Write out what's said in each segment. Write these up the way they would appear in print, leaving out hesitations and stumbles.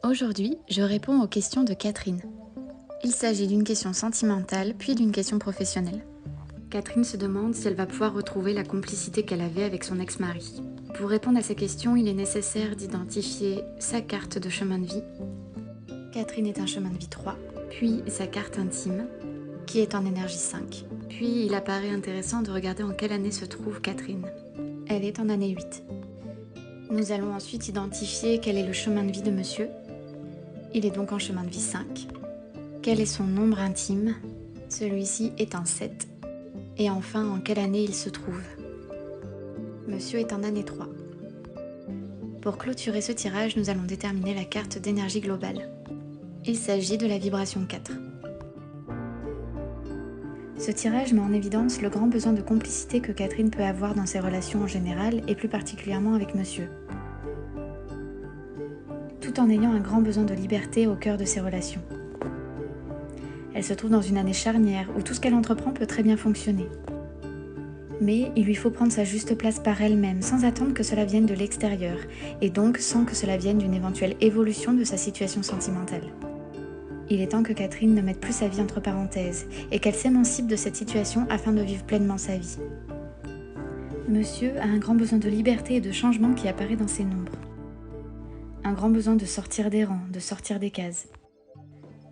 Aujourd'hui, je réponds aux questions de Catherine. Il s'agit d'une question sentimentale, puis d'une question professionnelle. Catherine se demande si elle va pouvoir retrouver la complicité qu'elle avait avec son ex-mari. Pour répondre à ces questions, il est nécessaire d'identifier sa carte de chemin de vie. Catherine est un chemin de vie 3, puis sa carte intime, qui est en énergie 5. Puis il apparaît intéressant de regarder en quelle année se trouve Catherine. Elle est en année 8. Nous allons ensuite identifier quel est le chemin de vie de monsieur. Il est donc en chemin de vie 5. Quel est son nombre intime? Celui-ci est un 7. Et enfin, en quelle année il se trouve? Monsieur est en année 3. Pour clôturer ce tirage, nous allons déterminer la carte d'énergie globale. Il s'agit de la vibration 4. Ce tirage met en évidence le grand besoin de complicité que Catherine peut avoir dans ses relations en général et plus particulièrement avec monsieur. Tout en ayant un grand besoin de liberté au cœur de ses relations. Elle se trouve dans une année charnière où tout ce qu'elle entreprend peut très bien fonctionner. Mais il lui faut prendre sa juste place par elle-même sans attendre que cela vienne de l'extérieur et donc sans que cela vienne d'une éventuelle évolution de sa situation sentimentale. Il est temps que Catherine ne mette plus sa vie entre parenthèses et qu'elle s'émancipe de cette situation afin de vivre pleinement sa vie. Monsieur a un grand besoin de liberté et de changement qui apparaît dans ses nombres. Un grand besoin de sortir des rangs, de sortir des cases.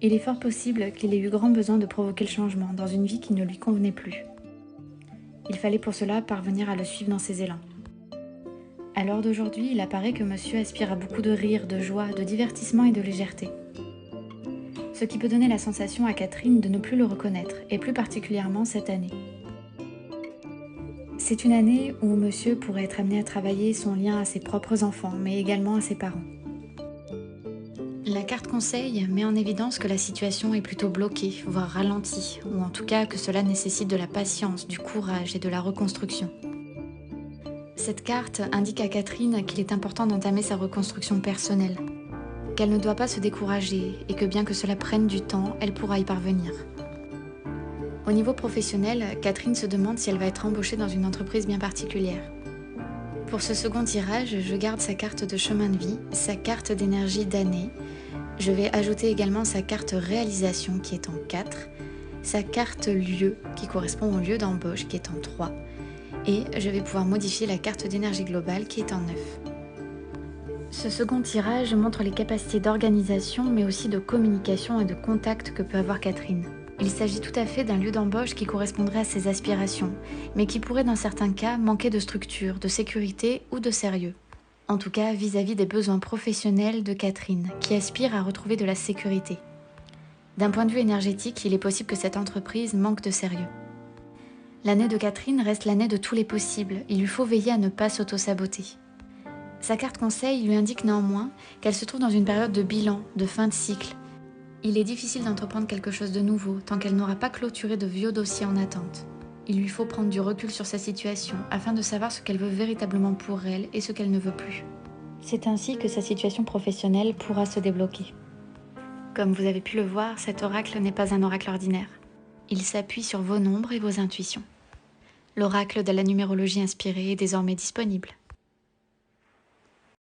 Il est fort possible qu'il ait eu grand besoin de provoquer le changement dans une vie qui ne lui convenait plus. Il fallait pour cela parvenir à le suivre dans ses élans. À l'heure d'aujourd'hui, il apparaît que monsieur aspire à beaucoup de rire, de joie, de divertissement et de légèreté. Ce qui peut donner la sensation à Catherine de ne plus le reconnaître, et plus particulièrement cette année. C'est une année où monsieur pourrait être amené à travailler son lien à ses propres enfants, mais également à ses parents. La carte conseil met en évidence que la situation est plutôt bloquée, voire ralentie, ou en tout cas que cela nécessite de la patience, du courage et de la reconstruction. Cette carte indique à Catherine qu'il est important d'entamer sa reconstruction personnelle, qu'elle ne doit pas se décourager et que bien que cela prenne du temps, elle pourra y parvenir. Au niveau professionnel, Catherine se demande si elle va être embauchée dans une entreprise bien particulière. Pour ce second tirage, je garde sa carte de chemin de vie, sa carte d'énergie d'année. Je vais ajouter également sa carte réalisation qui est en 4, sa carte lieu qui correspond au lieu d'embauche qui est en 3, et je vais pouvoir modifier la carte d'énergie globale qui est en 9. Ce second tirage montre les capacités d'organisation mais aussi de communication et de contact que peut avoir Catherine. Il s'agit tout à fait d'un lieu d'embauche qui correspondrait à ses aspirations, mais qui pourrait dans certains cas manquer de structure, de sécurité ou de sérieux. En tout cas vis-à-vis des besoins professionnels de Catherine, qui aspire à retrouver de la sécurité. D'un point de vue énergétique, il est possible que cette entreprise manque de sérieux. L'année de Catherine reste l'année de tous les possibles, il lui faut veiller à ne pas s'auto-saboter. Sa carte conseil lui indique néanmoins qu'elle se trouve dans une période de bilan, de fin de cycle. Il est difficile d'entreprendre quelque chose de nouveau tant qu'elle n'aura pas clôturé de vieux dossiers en attente. Il lui faut prendre du recul sur sa situation afin de savoir ce qu'elle veut véritablement pour elle et ce qu'elle ne veut plus. C'est ainsi que sa situation professionnelle pourra se débloquer. Comme vous avez pu le voir, cet oracle n'est pas un oracle ordinaire. Il s'appuie sur vos nombres et vos intuitions. L'oracle de la numérologie inspirée est désormais disponible.